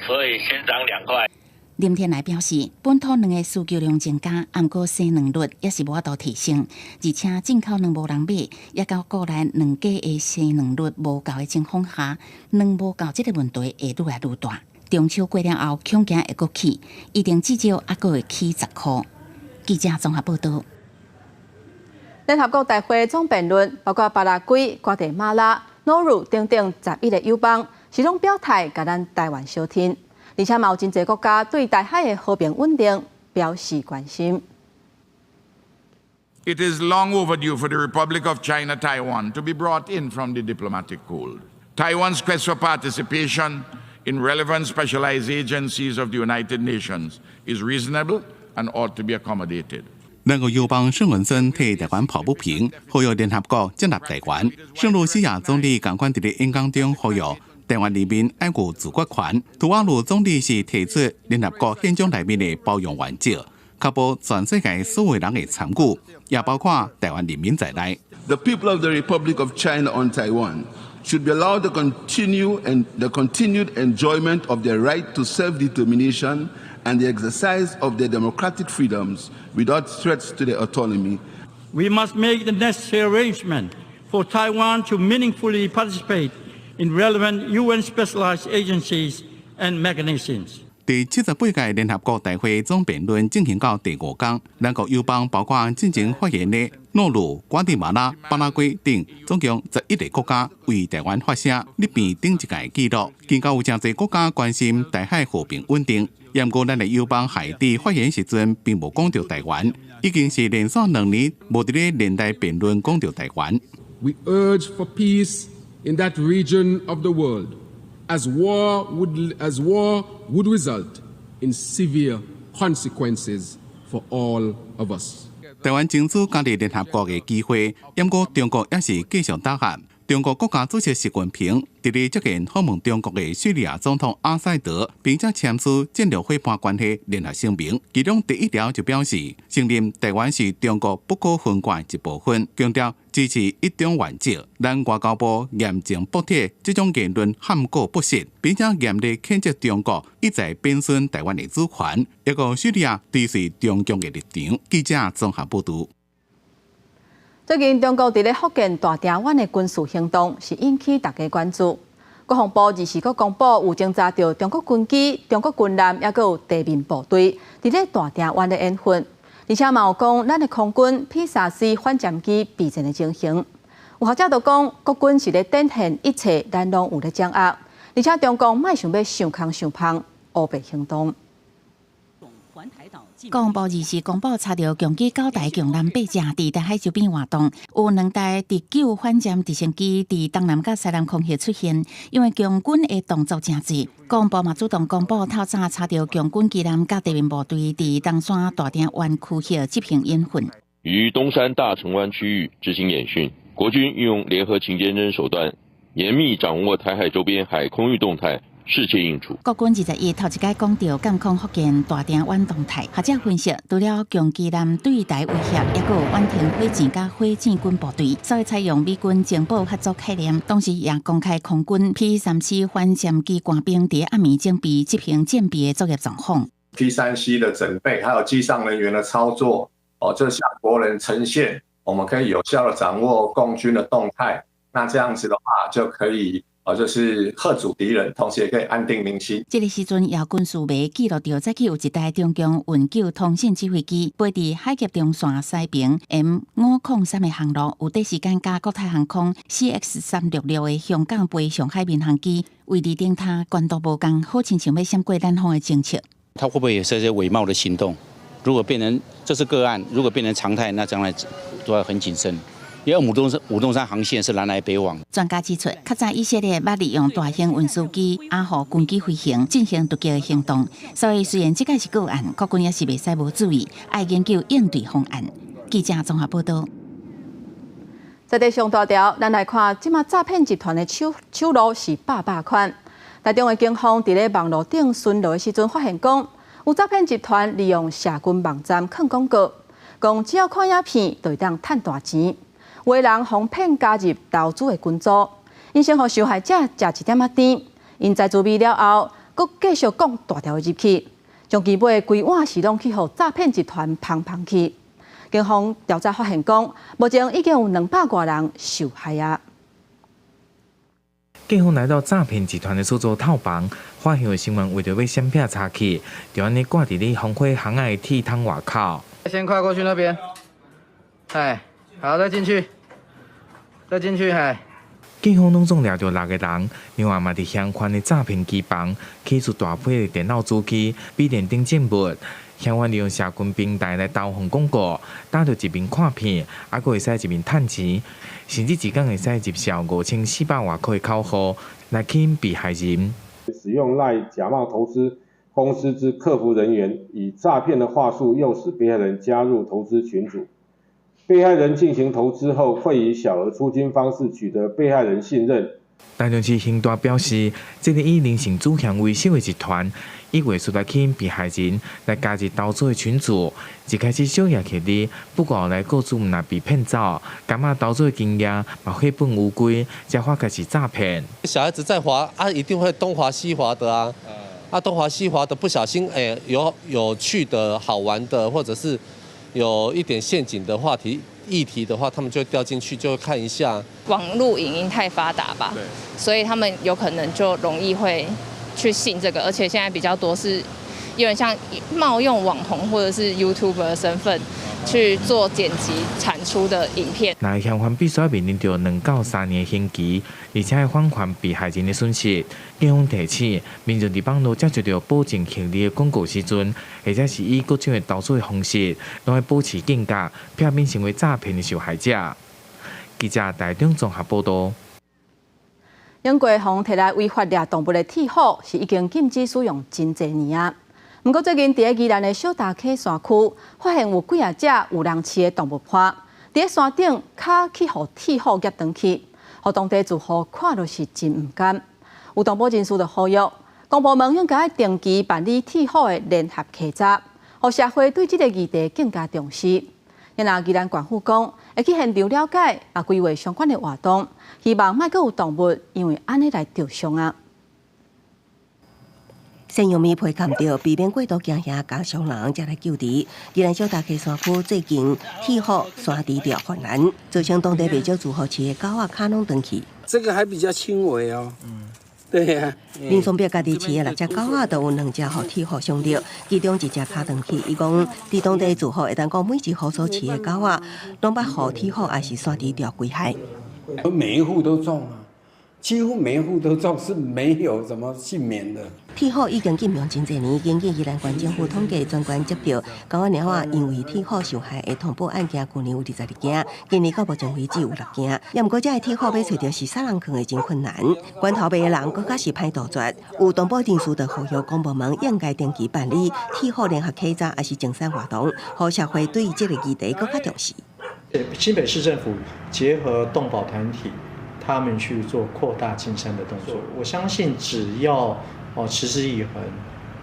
Speaker 10: 所以先涨2块。
Speaker 13: 林天来表示，本土卵的需求量增加，不过生卵率也是无法度提升，而且进口卵无人买，也到国内卵价的生卵率无够的情况下，卵无够这个问题会愈来愈大。中秋过了后，恐惊会阁起，一定至少还阁会起10块。记者综合报道。
Speaker 2: 联合国大会总辩论包括巴拉圭、瓜地马拉、诺鲁等等11个友邦，是拢表态甲咱台湾相挺，而且嘛有真侪国家对台海的和平稳定表示关心。
Speaker 24: It is long overdue for the Republic of China Taiwan to be brought in from the diplomatic cold. Taiwan's quest for participation in relevant specialized agencies of the United Nations is reasonable and ought to be accommodated.
Speaker 3: 两个友邦沈文森替台湾抱不平，呼吁联合国接纳台湾。圣卢西亚总理赶快伫演讲中呼吁台湾人民爱护自决权。图瓦卢总理是提出联合国宪章内面的包容原则，确保全世界所有人的参与，也包括台湾人民在内。
Speaker 25: The people of the Republic of China on Taiwan should be allowed the continued enjoyment of their right to self-determination and the exercise of their democratic freedoms without threats to their autonomy.
Speaker 26: We must make the necessary arrangement for Taiwan to meaningfully participate in relevant UN specialized agencies and mechanisms.
Speaker 3: 第78届联合国大会总辩论进行到第5天，两国友邦包括进行发言的诺鲁、瓜地马拉、巴拉圭等，总共11个国家为台湾发声，立变顶一届记录。更加有真侪国家关心台海和平稳定。不过，咱的友邦海地发言时阵，并无讲到台湾，已经是连续2年无伫咧连带辩论讲到台湾。
Speaker 27: We urge for peace in that region of the world, as war would result in severe consequences for all of us.
Speaker 3: 台湾争取加入联合国的机会，不过中国也是继续打压。中国国家主席习近平伫咧接见访问中国的叙利亚总统阿塞德，并且签署战略伙伴关系联合声明。其中第1条就表示，承认台湾是中国不可分割一部分，强调支持一中原则。咱外交部严正驳斥这种言论含糊不实，并且严厉谴责中国一再贬损台湾的主权，一个叙利亚追随中共的立场。记者综合报道。
Speaker 2: 最近，中国伫咧福建大田湾的军事行动是引起大家关注。国防部24日公布，有侦查到中国军机、中国军舰，也有地面部队伫咧大田湾的演训，而且嘛有讲咱的空军 P-34反舰机备战的情形。有学者就讲，国军是咧展现一切咱拢有咧掌握，而且中共莫想要想空想胖，乌白行动。
Speaker 13: 国防部24日公布查到强机9台强舰8架伫台海周边活动，有2台第9反舰直升机伫东南甲西南空域出现，因为强军的动作真济。国防部嘛主动公布透早查到强军机舰甲地面部队伫东山大田湾区域执行演训，
Speaker 11: 于东山大城湾区域执行演训。国军运用联合情监侦手段，严密掌握台海周边海空域动态。适切应处。
Speaker 13: 国军20日头一届讲到监控福建大田湾动态，学者分析，除了强机舰对台威胁，也有远程火箭甲火箭军部队，所以采用美军情报合作概念，同时也公开空军 P-34反舰机官兵伫暗暝整备执行舰备的作业状况。
Speaker 12: P-3C 的整备，还有机上人员的操作，这向国人呈现，我们可以有效的掌握共军的动态。那这样子的话，就可以。就是吓阻敌人，同时也可以安定民心。
Speaker 13: 这个时阵，也军事媒记录到，早起有一台中共运9通信指挥机飞伫海峡中线西边 M503的航路，有短时间甲国泰航空 CX366的香港飞上海民航机位置顶塔，关度无共，好亲像要闪过咱方的政策。
Speaker 14: 他会不会也是一些伪冒的行动？如果变成这是个案，如果变成常态，那将来都要很谨慎。因为武洞山航线是南来北往。
Speaker 13: 专家指出，较早以色列捌利用大型运输机压互军机飞行，进行突击的行动。所以虽然这个是个案，国军也是袂使无注意，爱研究应对方案。记者综合报道。
Speaker 2: 在地上大条，咱来看，即马诈骗集团的手路是百款。台中的警方伫咧网络顶巡逻的时阵，发现讲有诈骗集团利用社群网站放广告，讲只要看影片就会当赚大钱。有的人哄骗加入投资的群组，因先互受害者食一点仔甜，因在滋味了后，佫继续讲大条的入去，将其买的规碗是拢去互诈骗集团捧去。警方调查发现讲，目前已经有200多人受害啊。
Speaker 15: 警方来到诈骗集团的所在套房，发现的新闻为着要闪避查去，就安尼挂伫咧烽火航海体汤外口。
Speaker 22: 先跨过去那边，哎，好，再进去。嗨！
Speaker 15: 警方拢总抓到6个人，另外嘛伫相关的诈骗机房起出大批的电脑主机、笔电等证物，相关利用社群平台来投放广告，打到一面看片，还佫会使一面趁钱，甚至一天会使接销5400外块的口号来吸引被害人。
Speaker 16: 使用LINE假冒投资公司之客服人员，以诈骗的话术诱使被害人加入投资群组。被害人进行投资后，会以小额出金方式取得被害人信任。
Speaker 15: 台中市刑大表示，这个以人性主嫌为首的集团，以话术来吸引被害人来加入投资的群组，一开始小额起哩，不过后来雇主若被骗走，感觉投资的经验嘛血本无归，才发觉是诈骗。
Speaker 17: 小孩子在滑啊，一定会东滑西滑的啊，东滑西滑的，不小心有趣的好玩的，或者是。有一点陷阱的议题的话，他们就掉进去，就看一下。
Speaker 19: 网络影音太发达吧，所以他们有可能就容易会去信这个，而且现在比较多是有点像冒用网红或者是 YouTuber 的身份去做剪辑产出的影片。
Speaker 15: 那相关必须要面临到2到3年的刑期，而且要返还被害人的损失。警方提醒，民众伫网络接触到保证盈利的广告时阵，或者是以各种的投资的方式，拢要保持警觉，避免成为诈骗的受害者。记者台中综合报道。
Speaker 2: 英国互摕来违法掠动物的铁虎，是已经禁止使用真侪年啊。不过最近伫宜兰的小大溪山区，发现有几只有人饲的动物趴，伫山顶卡去互铁虎夹断去，互当地住户看落是真唔甘。有动保人士就呼吁，公部门应该定期办理铁虎的联合稽查，互社会对这个议题更加重视。因那宜兰县府讲，会去现场了解，也规划相关的活动，希望莫阁有动物因为安尼来受伤啊。
Speaker 1: 先用米皮砍掉，避免过度惊吓加伤人，才来救治。宜兰小大溪山区最近铁虎山猪条泛滥，造成当地不少住户饲的狗仔脚拢断去。
Speaker 5: 这个还比较轻微哦。对呀。
Speaker 1: 林松表家己饲的6只狗仔，都有2只互铁虎伤着，其中1只脚断去。伊讲，伫当地住户会当讲每一户所饲的狗仔，拢捌互铁虎还是山猪条危害。
Speaker 5: 每一户都中啊。几乎每一户都中，是没有什么幸免的。
Speaker 1: 铁虎已经禁用真侪年，根据宜兰县政府统计专员接到狗仔猫因为铁虎受害的通报案件，去年有22件，今年到目前为止有6件。也毋过，这个铁虎要找到是杀人坑的真困难，源头卖的人更加是歹杜绝。有动保人士就呼吁公部门应该定期办理铁虎联合稽查，还是净山活动，让社会对这个议题更加重视。
Speaker 6: 新北市政府结合动保团体。他们去做扩大进山的动作，我相信只要持之以恒，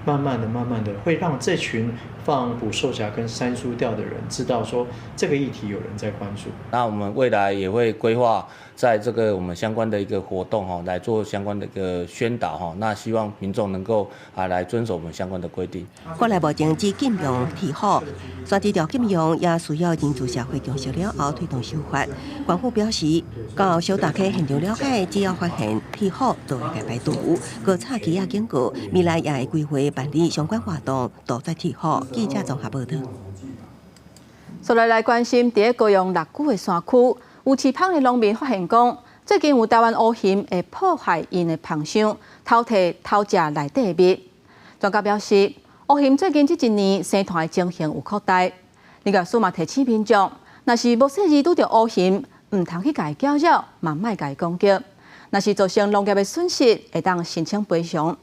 Speaker 6: 慢慢的，会让这群放捕兽夹跟山猪钓的人知道说这个议题有人在关注。
Speaker 9: 那我们未来也会规划在这个我们相关的一个活动来做相关的一个宣导那希望民众能够来遵守我们相关的规定。
Speaker 1: 国内目前只禁用铁虎，山猪条禁用也需要人助社会共识了后推动修法。县府表示，到小大溪现场了解，只要发现铁虎就会解排除。各查基也警告，未来也会规划办理相关活动，杜绝铁虎。记者综合报道。
Speaker 2: 所来关心，伫高雄6股的山区，有饲芳的农民发现讲，最近有台湾乌蝇会破坏因的芳香，偷摕偷食内底的蜜。专家表示，乌蝇最近这1年生团的情形有扩大。林教授嘛提醒民众，若是无细致拄着乌蝇，唔通去甲伊搅扰，嘛莫甲伊攻击。若是造成农业的损失，会当申请赔偿。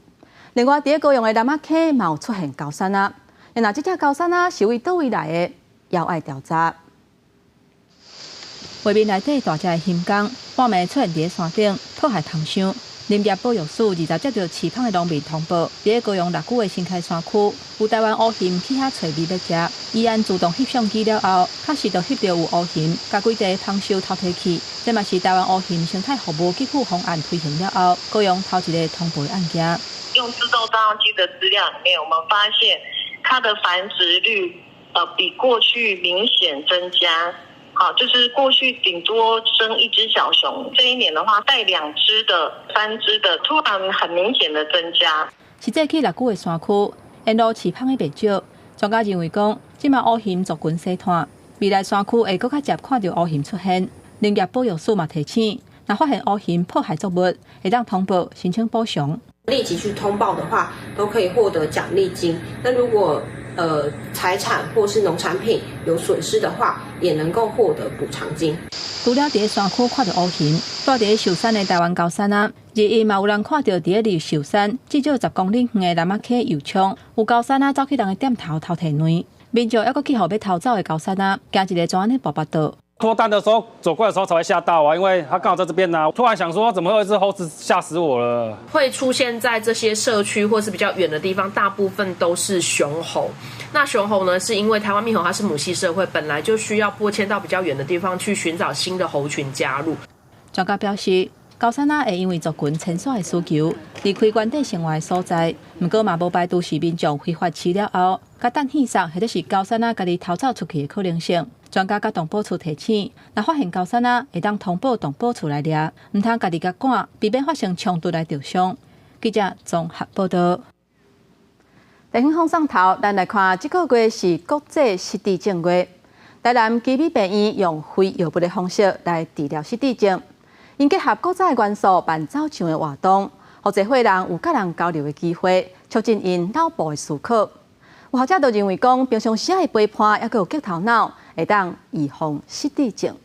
Speaker 2: 另外，伫高雄的南仔溪嘛有出现高山仔。那这只高山仔是为倒位来的，也要调查。画面内底大只的咸工，半暝出现伫山顶，破坏芳香。林业保育署20接到饲芳的农民通报，伫高雄6股的新开山区，有台湾乌蝇去遐找蜜要食。伊按自动翕相机了后，确实就翕到有乌蝇，甲几只芳香偷摕去。这嘛是台湾乌蝇生态服务基础方案推行了后，高雄头一个通报案件。
Speaker 18: 用自动照相机的资料里面，我们发现它的繁殖率比过去明显增加。好，就是过去顶多生1只小熊，这一年的话带2只的、3只的，突然很明显的增加。
Speaker 2: 实际去6股的山区，沿路饲芳的袂少。专家认为讲，即马乌蝇族群生团，未来山区会更较接看到乌蝇出现。林业保育署嘛提醒，若发现乌蝇破坏作物，会当通报申请补偿。
Speaker 20: 立即去通报的话，都可以获得奖励金。那如果财产或是农产品有损失的话，也能够获得补偿金。
Speaker 2: 除了伫山区看到乌蝇，住伫寿山的台湾高山仔，日夜嘛有人看到伫离寿山至少10公里远的南仔溪油厂，有高山仔走去人的店头偷摕卵，民众还阁去互要偷走的高山仔，惊一个怎安尼跋跋倒。
Speaker 23: 脱单的时候走过来的时候才会吓到啊，因为他刚好在这边呢、突然想说怎么会有一只猴子，吓死我了。
Speaker 28: 会出现在这些社区或是比较远的地方，大部分都是雄猴。那雄猴呢，是因为台湾猕猴它是母系社会，本来就需要拨迁到比较远的地方去寻找新的猴群加入。
Speaker 2: 专家表示，高山仔会因为族群迁徙的需求，离开原地生活的所在，不过嘛无排除是民众非法饲了后，甲等现杀或者是高山仔家己逃走出去的可能性。专家甲动保处提醒，若发现高山仔，会当通报动保处来抓，唔通家己甲赶，避免发生冲突来受伤。记者综合报道。地方风上头，咱来看，这个月是国际失智症月。台南基美病院用非药物的方式来治疗失智症，因结合国际元素办走唱的活动，让侪伙人有甲人交流的机会，促进因脑部的思考。有学者就认为讲，平常时的陪伴也佮有激头脑，会当预防失智症。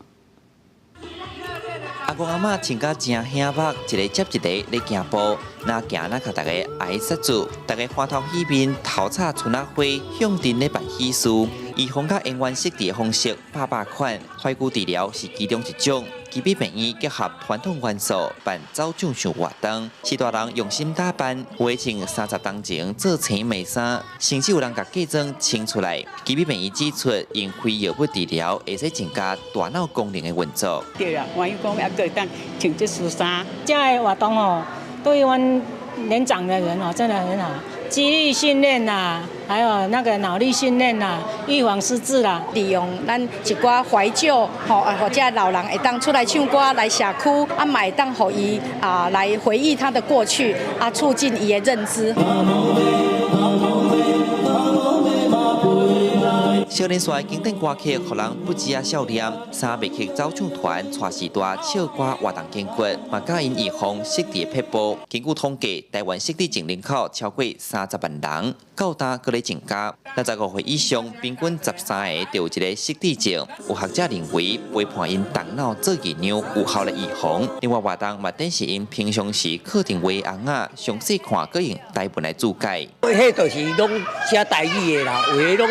Speaker 29: 大
Speaker 4: 公阿嬷穿甲真显目，一个接一个咧行步，那行那甲大家挨杀住，大家欢头喜面，头插春仔花，向阵咧办喜事。预防甲永远设置的方式800款，怀古治疗是其中一种。基比病院结合传统元素办走奖秀活动，许多人用心打扮，有的穿30当前做青梅衫，甚至有人甲假装穿出来。基比病院指出，用非药物治疗会使增加大脑功能的运作。
Speaker 7: 对啦，网友讲也可以当穿这恤衫，这个活动哦，对我们年长的人哦，真的很好。肌力训练啦，还有那个脑力训练啦，预防失智啦。
Speaker 8: 利用咱一寡怀旧，或者老人会当出来唱歌来社区，啊，买当互伊来回忆他的过去，啊，促进伊的认知。
Speaker 4: 少年帅经典歌曲，互人不止笑脸。三美曲走唱团带时代唱歌活动建骨，嘛甲因预防失智撇步。根据统计，台湾失智症人口超过30万人，到今搁咧增加。65岁以上，平均13个就有一个失智症。有学者认为，陪伴因动脑做研究有效来预防。另外，活动嘛，等是因平常时课程画红啊，详细看搁用台文来注解。
Speaker 10: 迄就是拢写台语的啦，有诶拢。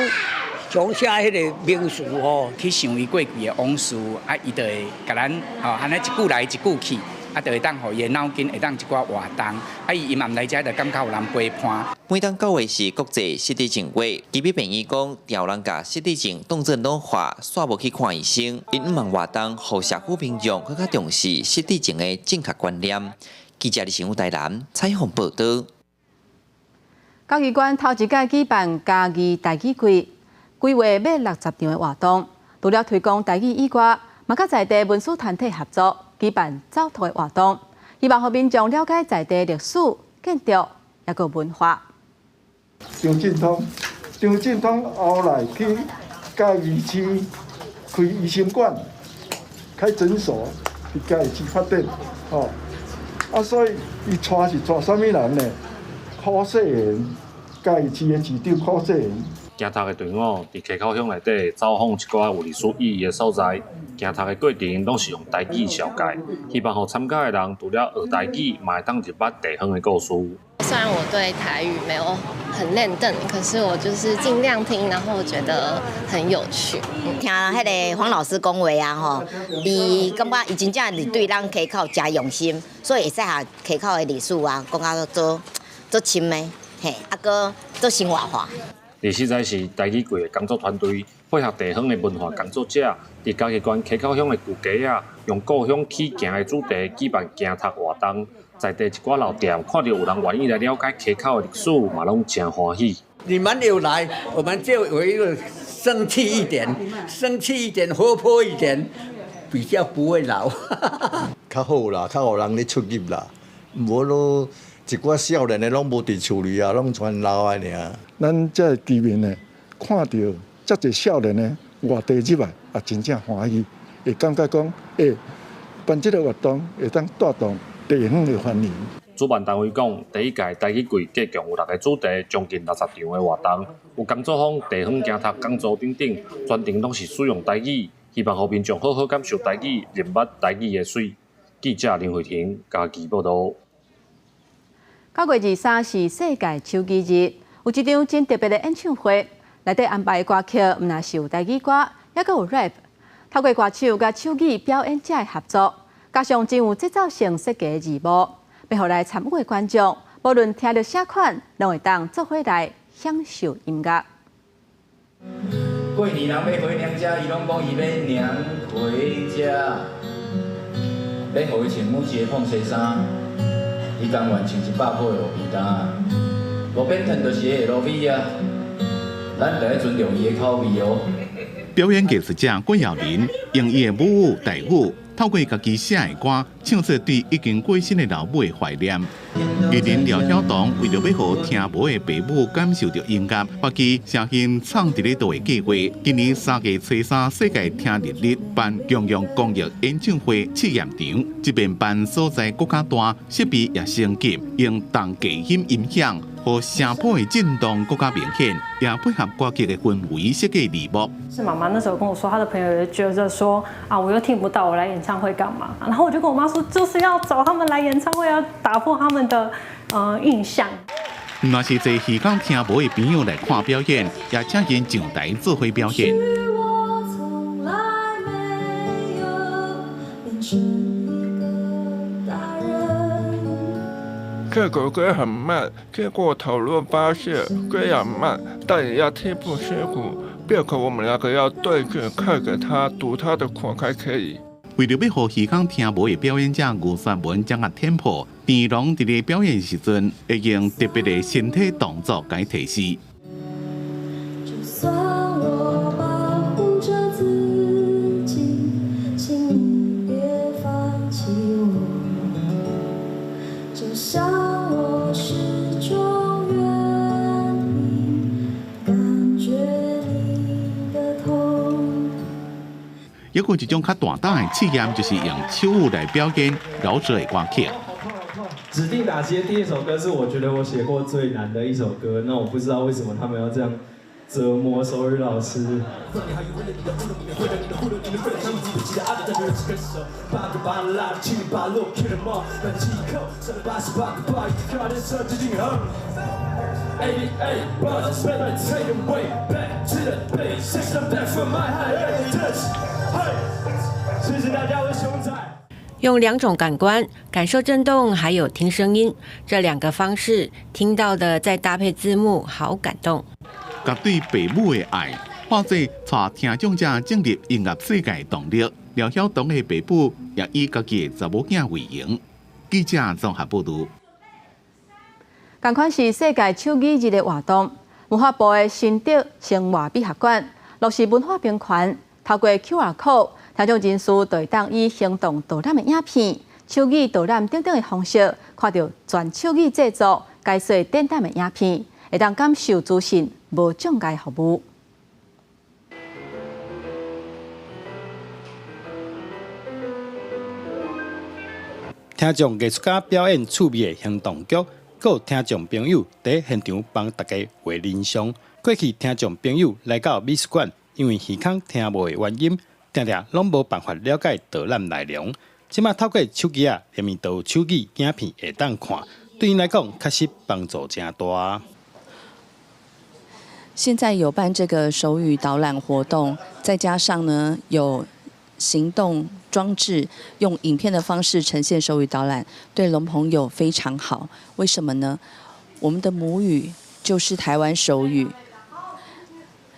Speaker 10: 讲写迄个名词吼，
Speaker 21: 去想伊过去的往事，啊，伊就会甲咱吼，安尼一句来一句去，啊，就会当互伊的脑筋会当一寡活动，啊，伊慢来遮就感觉有人陪伴。
Speaker 4: 每当9月是国际失智症月，基比病院讲，调人甲失智症当作老化，煞无去看医生，因毋忙活动，互社区民众更加重视失智症的正确观念。记者李成武台南采访报道。
Speaker 2: 教育馆头一届举办家己台语季。规划要60场的活动，除了推广台语以外，嘛甲在地文史团体合作举办走读的活动，希望互民众了解在地历史、建筑也个文化。
Speaker 24: 张振通后来去嘉义市开医生馆、开诊所，伫嘉义市发展，所以伊带啥物人呢？柯世元，嘉义市的市长柯世元。
Speaker 25: 行读的队伍伫溪口乡内底走访一寡有历史意义的所在，行读的过程拢是用台语紹介，希望互参加的人除了學台語，嘛會當入捌地方的故事。
Speaker 26: 虽然我对台语没有很认真，可是我就是尽量听，然后我觉得很有趣。
Speaker 29: 听迄个黄老师讲话啊，吼，伊感觉伊真正是对咱溪口真用心，所以会使下溪口的历史啊，讲到做深的，嘿，搁做生活化。
Speaker 25: 第实在是台语季的工作团队配合地方的文化工作者，伫嘉义县溪口乡的旧街啊，用故乡起行的主题举办行读活动，在地一寡老店看到有人愿意来了解溪口的历史，嘛拢真欢喜。
Speaker 10: 你们有来，我们就有一个生气一点，活泼一点，比较不会老。
Speaker 30: 较好啦，较互人咧出入啦，无咯。一寡少年的拢无伫厝里啊，拢全老啊尔。
Speaker 24: 咱这居民呢，看到遮侪少年呢外地入来，也真正欢喜，会感觉讲，办这个活动会当带动地方的欢迎。
Speaker 25: 主办单位讲，第一届台语季计共有6个主题，将近60场的活动，有工作坊、地方行读讲座等等，全程拢是使用台语，希望互民众好好感受台语，认捌台语的水。记者林慧婷嘉义报道。
Speaker 2: 9月23是世界手机日，有一场真特别的演唱会，内底安排的歌曲毋但是有台语歌，也阁有 rap。透过歌手甲手语表演者的合作，加上真有制造性设计的字幕，要互来参与的观众，无论听到啥款，拢会当做伙来享受音乐。
Speaker 31: 过年人要回娘家，伊拢讲伊要娘回家，要互伊穿母节碰西衫。伊甘愿穿100块路边单，路边摊就是个 LV 啊，咱得尊重伊的口味哦。
Speaker 3: 表演艺术者郭耀林用伊的母语台语，透过家己写的歌，唱出对已经过身的老母的怀念。艺人廖晓彤为着要互听无的爸母感受到音乐，发起诚心唱伫咧倒的计划。今年3月初3世界听日办共用公益演唱会试验场，这边办所在更加大，设备也升级，用动隔音音响。和城堡的震动更加明显，也配合歌曲的氛围设计字幕。
Speaker 5: 是妈妈那时候跟我说，她的朋友也觉得说啊，我又听不到，我来演唱会干嘛？然后我就跟我妈说，就是要找他们来演唱会，要打破他们的印象。
Speaker 3: 若是在戏港听无的朋友来看表演，也请因上台做伙表演。
Speaker 11: 这首歌很慢，经过讨论发现虽然慢，但也要听不辛苦。便可我们两个要对着看着他读他的款才可以。
Speaker 3: 为了要让戏港听无的表演者吴宣文掌握tempo，陈龙伫咧表演时阵会用特别的身体动作来提示。
Speaker 12: 就算我保护着自己，请你别放弃我。就像我始终愿意感觉你的痛。
Speaker 3: 还有一种较大胆的试验，就是用手舞来表演饶舌的歌曲。
Speaker 13: 指定打击的第一首歌是我觉得我写过最难的一首歌，那我不知道为什么他们要这样折磨手语老师。谢谢大家，我是熊仔。
Speaker 14: 用两种感官感受震动，还有听声音，这两个方式听到的再搭配字幕，好感动。
Speaker 3: 甲对父母的爱，或者带听众者进入音乐世界的动力，廖晓东的父母也以家己的查某囝为荣。记者综合报道。
Speaker 2: 同款是世界手艺日的活动，文化部的新竹生活美学馆落实文化平权，透过 QR code。听众人士就会当以行动导览的影片、手艺导览等等的方式，看到全手艺制作、解说展览的影片，会当感受资讯无障碍服务。
Speaker 15: 听众艺术家表演趣味的行动剧，还有听众朋友在现场帮大家画人像。过去听众朋友来到美术馆，因为耳孔听无的原因。常常拢无办法了解导览内容，即马透过手机啊，连面都手机影片会当看，对因来讲确实帮助真大。
Speaker 16: 现在有办这个手语导览活动，再加上呢有行动装置，用影片的方式呈现手语导览，对聋朋友非常好。为什么呢？我们的母语就是台湾手语，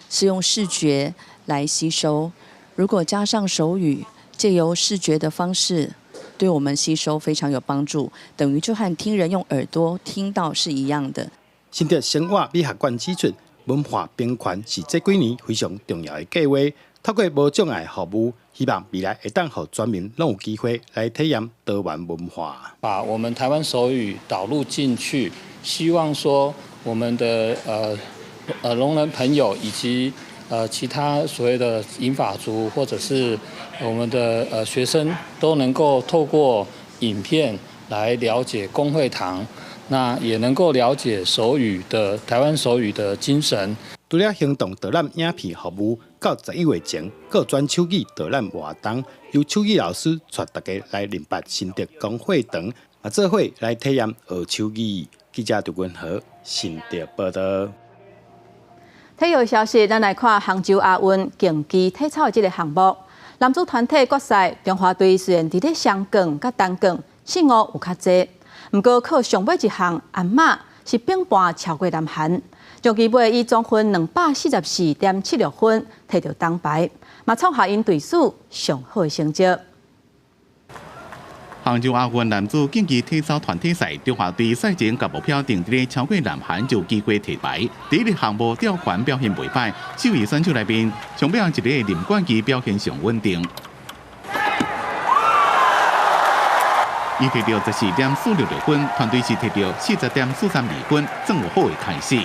Speaker 16: 是用视觉来吸收。如果加上手语，借由视觉的方式，对我们吸收非常有帮助，等于就和听人用耳朵听到是一样的。
Speaker 15: 新竹生活美学馆指出，文化平权是这几年非常重要的计划。透过无障碍服务，希望未来会当让全民拢有机会来体验多元文化。
Speaker 17: 把我们台湾手语导入进去，希望说我们的聋人朋友以及其他所谓的银发族或者是我们的学生都能够透过影片来了解公会堂，那也能够了解手语的台湾手语的精神。
Speaker 15: 除了行动导览影片服务，到11月前，各专手语导览活动，由手语老师带大家来联办新竹公会堂，也做伙来体验学手语。记者杜君和新竹报道。
Speaker 2: 体育消息，咱来看杭州亚运竞技体操的这个项目。男子团体决赛，中华队虽然伫咧双杠甲单杠胜误有较济，不过靠上尾一项鞍马是并盘超过南韩，将其尾以总分244.76分摕到铜牌，嘛创下因队史上好的成绩。
Speaker 3: 杭州亚运男子竞技体操团体赛，中华队赛前甲目标定伫咧超过南韩就有机会摕牌。第一个项目吊环表现袂歹，首位选手内面，上边一个林冠基表现上稳定，伊摕到14.466分，团队是摕到40.432分，算有好的开始。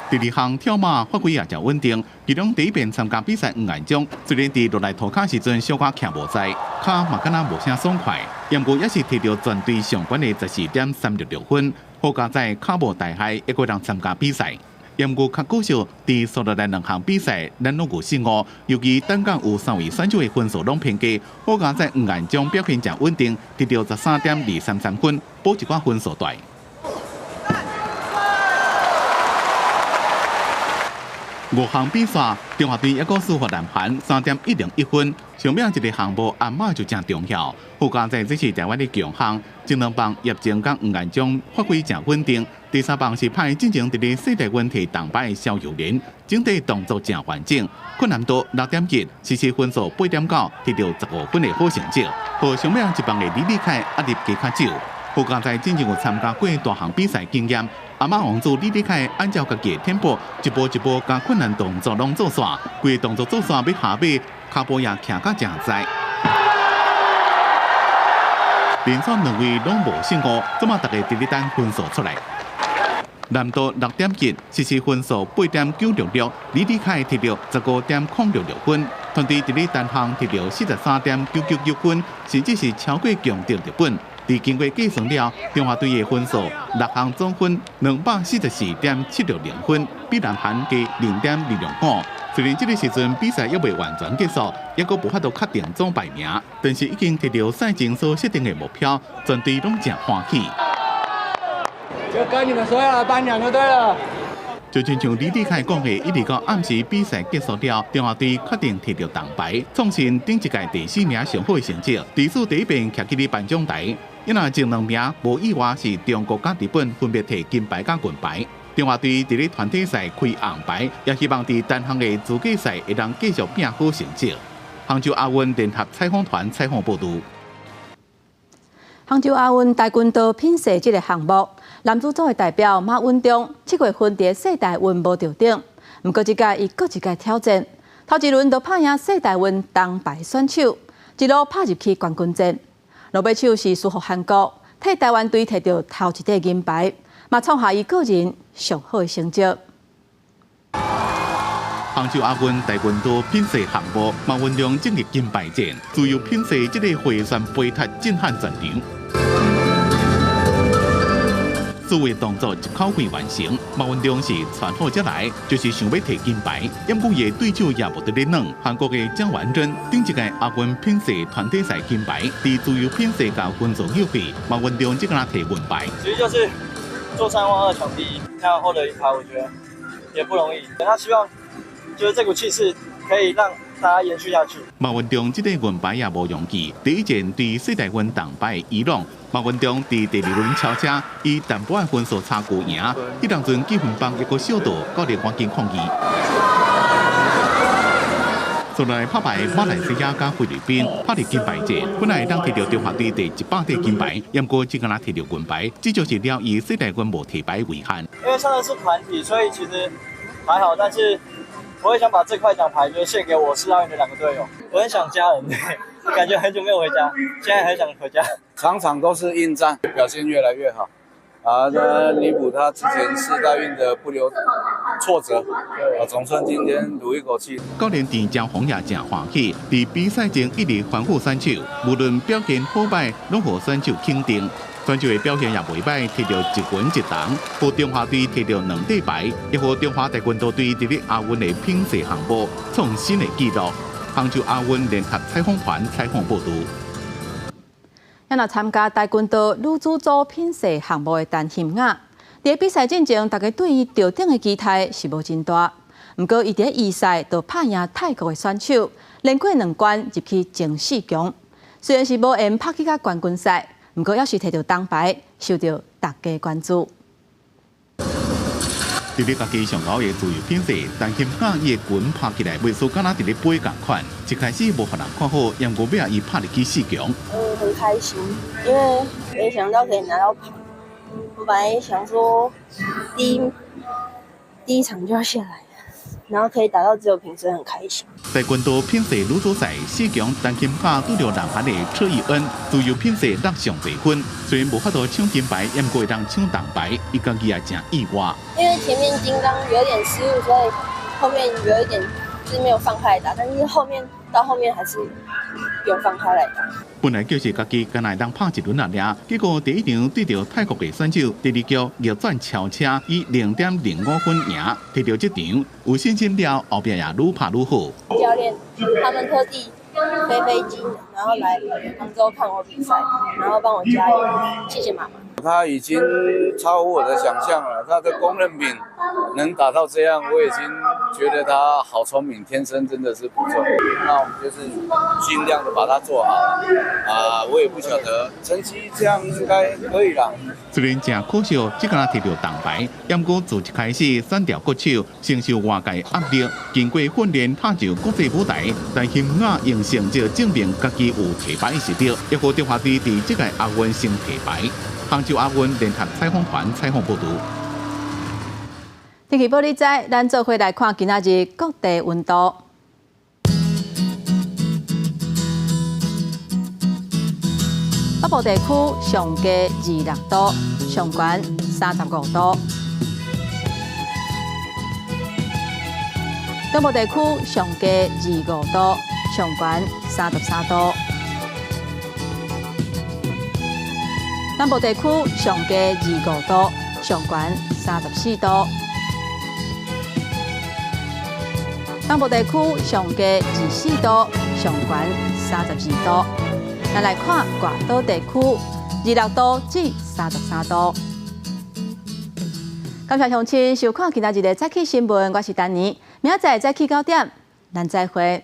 Speaker 3: 第二项跳马发挥也真稳定，其中第一遍参加比赛黄彦章，虽然伫落来涂骹时阵小可徛无在，骹嘛敢若无啥爽快，不过也是摕到全队上悬的14.366分，好佳在卡无大海一个人参加比赛。严格较可惜，伫所有两项比赛，咱拢有失误，尤其单杠有3位选手的分数拢偏低。好佳在5眼中表现真稳定，得到13.233分，补一寡分数带。5项比赛，中华队一个输给南韩3.101分。上面一个项目暗码就真重要。好佳在这是台湾的强项，前2棒叶正甲5眼中发挥真稳定。第3棒是派进前伫咧世大运摕铜牌的肖友仁，整体动作真完整，困难度6.1，实时分数8.9，得到15分的好成绩。和上面一棒的李立凯压力加较少。好佳在进前有参加过大项比赛经验。阿妈王子李立凯按照家己的天赋，一步一步将困难动作拢做煞，规动作做煞要下尾，骹步也徛甲真在。连续2位拢无失误，这么大家直直等分数出来。难度6.1，实时分数8.966，李立凯摕到15.066分，团队直直单项摕到43.991分，甚至是超过强敌日本。经过计算了，中华队的分数6项总分244.760分，比南韩加0.205。虽然这个时阵比赛还未完全结束，也阁无法度确定总排名，但是已经摕到赛前所设定的目标，全队拢真欢喜。
Speaker 1: 就跟你们说要来颁奖就对了。
Speaker 3: 就亲像李立凯讲的，一直到暗时比赛结束了，中华队决定摕到铜牌，创新顶一届第4名上好的成绩。第4第一遍徛起哩颁奖台，因为前2名无意外是中国甲日本分别摕金牌甲银牌。中华队伫咧团体赛开红牌，也希望伫单项的自己赛会当继续拼好成绩。杭州亚运联合采访团采访报道。
Speaker 2: 杭州亚运跆拳道品赛这个项目，男子组的代表马文忠7月份伫世大运无得顶，不过这届伊搁一届挑战，头一轮就拍赢世大运铜牌选手，一路拍入去冠军战。落尾手是输给韩国，替台湾队摕到头一块银牌，嘛创下伊个人上好的成绩。
Speaker 3: 杭州亚运跆拳道品赛项目，马文忠进入金牌战，自由品赛这个回旋飞踢震撼全场。所有动作一口气完成，马文忠是传好才来，就是想要摕金牌。因故伊对手也无得咧软，韩国的姜元珍顶一届亚运品赛团体赛金牌，伫自由品赛甲分数休费，马文忠即个拿摕银牌。
Speaker 6: 其实就是做3万2抢第一，那样获得银牌，我觉得也不容易。他希望就是这股气势可以让大家延续下去。
Speaker 3: 马文忠这个银牌也无容易，第一件对世大运铜牌的伊朗。马文忠伫第2轮超车，以淡薄的分数差距赢。迄当阵积分榜一个小度，教练赶紧抗议。所来拍牌马来西亚加菲律宾拍入金牌战，本来当摕到中华队第100块金牌，不过只敢拿摕到银牌，这就是了以世大运无摕牌为憾。
Speaker 6: 因为上的是团体，所以其实还好，但是我也想把这块奖牌就献给我世大运的2个队友。我很想家人，感觉很久没有回家，现在很想回家。
Speaker 31: 场场都是应战，表现越来越好，弥补他之前世大运的不留挫折。总算今天赌一口气。
Speaker 3: 教练陈江宏也真欢喜，伫比赛前一直欢呼选手，无论表现好歹，拢互选手肯定。选手的表现也袂歹，摕到1银1铜，互中华队摕到2块牌，也互中华跆拳道队伫咧亚运的品赛项目创新的纪录。杭州亚运联合采访团采访报道。
Speaker 2: 也若参加跆拳道女子组品赛项目的陈欣雅，伫比赛进前，大家对伊得顶的期待是无真大。不过，伊伫预赛就拍赢泰国的选手，连过2关入去前4强。虽然是无缘拍去到冠军赛，不过也是摕到铜牌，受到大家关注。
Speaker 3: 伫咧家己上高的自由品赛，陈欣雅伊的拳拍起来袂输敢若伫咧飞共款，一开始无互人看好，也无要伊拍入去4强。
Speaker 7: 很开心，因为没想到可以拿到牌。我本来想说第一场就要下来，然后可以打到自由评审，很开心。
Speaker 3: 跆拳道品赛女组赛4强，陈欣雅拄着南韩的车义恩，自由品赛拿上侪分，虽然无法度抢金牌，也毋过会当抢铜牌，伊家己也真意外。
Speaker 7: 因为前面金刚有点失误，所以后面有一点就是没有放开来打，但是到后面还是有放开来打。
Speaker 3: 本来就是家己敢来当拍一轮啊，结果第一场对着泰国的选手，第二局逆转超车，以0.05分赢，摕到这场，有信心了，后边也愈拍愈好。
Speaker 7: 教练他们特地飞机，然后来杭州看我比赛，然后帮我加油，谢谢妈妈。
Speaker 31: 他已经超乎我的想象了，他的公认品能打到这样，我已经觉得他好聪明，天生真的是不错。那我们就是尽量的把它做好我也不晓得成绩这样应该可以啦。
Speaker 3: 虽然真可惜，只敢摕到铜牌，不过自一开始选调国手，承受外界压力，经过训练踏入国际舞台，但幸运用成绩证明家己有提牌的实力，也获中华队伫这届亚运升提牌。杭州亚运联合采访团采访报道。
Speaker 2: 天气报你知，咱做伙来看今仔日各地温度。北部地区上低26度，上悬35度；东部地区上低25度，上悬33度；南部地区上低25度，上悬34度；东部地区上低24度，上悬32度。咱来看外岛地区，26度至33度。感谢乡亲收看今仔日的早起新闻，我是丹妮。明仔载早起9点，咱再会。